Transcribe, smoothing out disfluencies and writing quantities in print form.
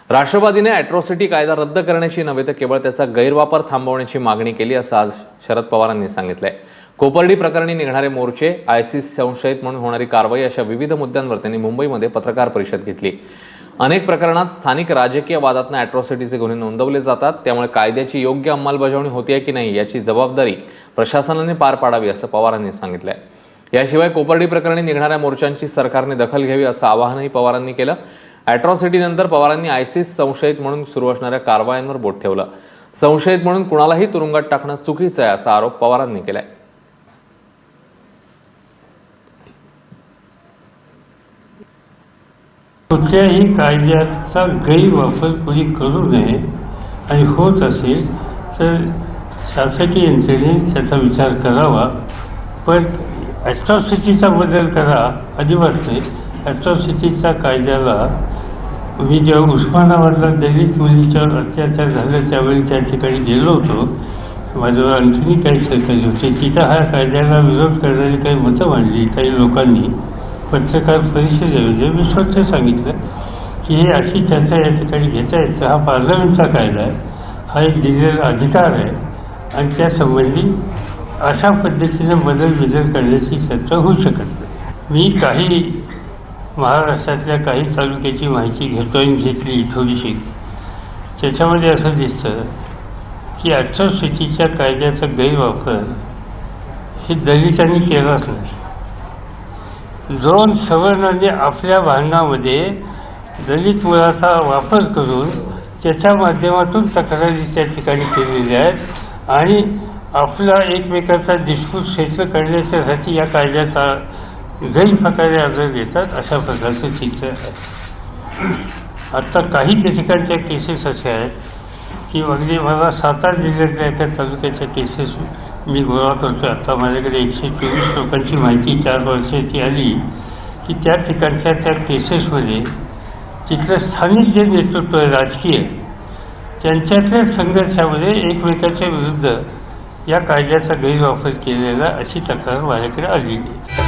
राष्ट्रवादीने अॅट्रॉसिटी कायदा रद्द करण्याची नव्हे तर केवळ त्याचा गैरवापर थांबवण्याची मागणी केली असं आज शरद पवारांनी सांगितलंय। कोपर्डी प्रकरणी निघणारे मोर्चे, आयसिस संशयित म्हणून होणारी कारवाई अशा विविध मुद्द्यांवर त्यांनी मुंबईमध्ये पत्रकार परिषद घेतली। अनेक प्रकरणात स्थानिक राजकीय वादातून अॅट्रॉसिटीचे गुन्हे नोंदवले जातात, त्यामुळे कायद्याची योग्य अंमलबजावणी होते की नाही याची जबाबदारी प्रशासनाने पार पाडावी असं पवारांनी सांगितलंय। याशिवाय कोपर्डी प्रकरणी निघणाऱ्या मोर्चांची सरकारने दखल घ्यावी असं आवाहनही पवारांनी केलं। अॅट्रॉसिटी नंतर पवारांनी आयसिस संशयित म्हणून सुरू असणाऱ्या कारवायांवर बोट ठेवलं। संशयित म्हणून कुणालाही तुरुंगात टाकणं चुकीचं आहे असा आरोप पवारांनी केलाय। कुठल्याही कायद्याचा गैरवापर कोणी करू नये आणि होत असेल तर शासकीय यंत्रणेने त्याचा विचार करावा, पण अॅट्रॉसिटीचा बदल करा अजिबात नाही। अॅट्रॉसिटीच्या कायद्याला मी जेव्हा उस्मानाबादला दलित मुलीच्यावर अत्याचार झाला त्यावेळी त्या ठिकाणी गेलो होतो, माझ्यावर आणखीन काही सहकारी होते। तिथं हा कायद्याला विरोध करणारी काही मतं मांडली काही लोकांनी पत्रकार परिषदेमध्ये। मी स्वतः सांगितलं की हे अशी चर्चा या ठिकाणी घेता येतं, हा पार्लमेंटचा कायदा आहे, हा एक दिलेला अधिकार आहे आणि त्यासंबंधी अशा पद्धतीने बदल करण्याची चर्चा होऊ शकत नाही। मी काही महाराष्ट्रातल्या काही तालुक्याची माहिती घेतली थोडीशी, त्याच्यामध्ये असं दिसतं की अॅट्रॉसिटीच्या कायद्याचा गैरवापर हे दलितांनी केलाच नाही। दोन सवर्णांनी आपल्या भांडणामध्ये दलित मुलाचा वापर करून त्याच्या माध्यमातून तक्रारी त्या ठिकाणी केलेल्या आहेत आणि आपला एकमेकाचा डिस्प्यूट सेटल करण्यासाठी या कायद्याचा गैरप्रकारे अर्ज घेतात, अशा प्रकारचं चित्र आहे। आता काही ठिकाणच्या केसेस अशा आहेत की अगदी मला सातारा जिल्ह्यातल्या एका तालुक्याच्या केसेस मी गोळा करतो। आता माझ्याकडे 124 लोकांची माहिती 4 वर्षाची आली की त्या ठिकाणच्या त्या केसेसमध्ये तिथलं स्थानिक जे नेतृत्व आहे राजकीय, त्यांच्यातल्या संघर्षामध्ये एकमेकाच्या विरुद्ध या कायद्याचा गैरवापर केलेला अशी तक्रार माझ्याकडे आली आहे।